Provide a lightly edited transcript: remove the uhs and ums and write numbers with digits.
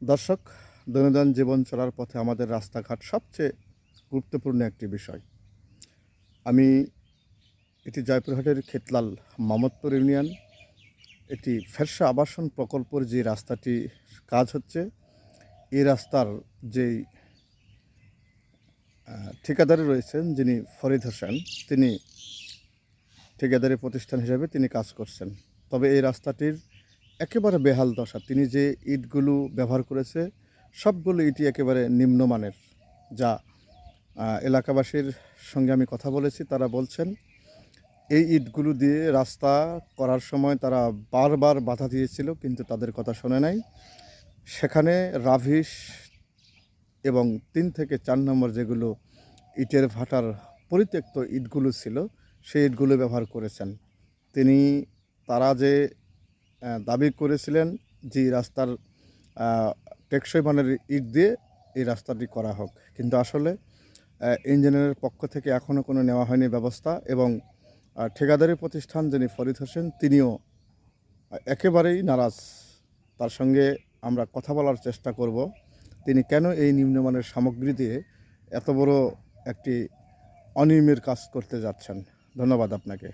দর্শক, দৈনন্দিন জীবন চলার পথে আমাদের রাস্তাঘাট সবচেয়ে গুরুত্বপূর্ণ একটি বিষয়। আমি এটি জয়পুরহাটের খেতলাল মামদপুর ইউনিয়ন, এটি ফেরশা আবাসন প্রকল্পের যে রাস্তাটি কাজ হচ্ছে, এই রাস্তার যেই ঠিকাদারি রয়েছেন, যিনি ফরিদ হোসেন, তিনি ঠিকাদারি প্রতিষ্ঠান হিসেবে তিনি কাজ করছেন। তবে এই রাস্তাটির একেবারে বেহাল দশা। তিনি যে ইটগুলো ব্যবহার করেছে, সবগুলো ইটই একেবারে নিম্নমানের, যা এলাকাবাসীর সঙ্গে আমি কথা বলেছি, তারা বলছেন এই ইটগুলো দিয়ে রাস্তা করার সময় তারা বারবার বাধা দিয়েছিল, কিন্তু তাদের কথা শোনে নাই। সেখানে রাভিশ এবং 3 থেকে 4 নম্বর যেগুলো ইটের ভাটার পরিত্যক্ত ইটগুলো ছিল, সেই ইটগুলো ব্যবহার করেছেন তিনি। তারা যে দাবি করেছিলেন যে রাস্তার টেকসই মানের ইট দিয়ে এই রাস্তাটি করা হোক, কিন্তু আসলে ইঞ্জিনিয়ারের পক্ষ থেকে এখনও কোনো নেওয়া হয়নি ব্যবস্থা। এবং ঠিকাদারি প্রতিষ্ঠান যিনি ফরিদ হোসেন, তিনিও একেবারেই নারাজ। তার সঙ্গে আমরা কথা বলার চেষ্টা করব, তিনি কেন এই নিম্নমানের সামগ্রী দিয়ে এত বড় একটি অনিয়মের কাজ করতে যাচ্ছেন। ধন্যবাদ আপনাকে।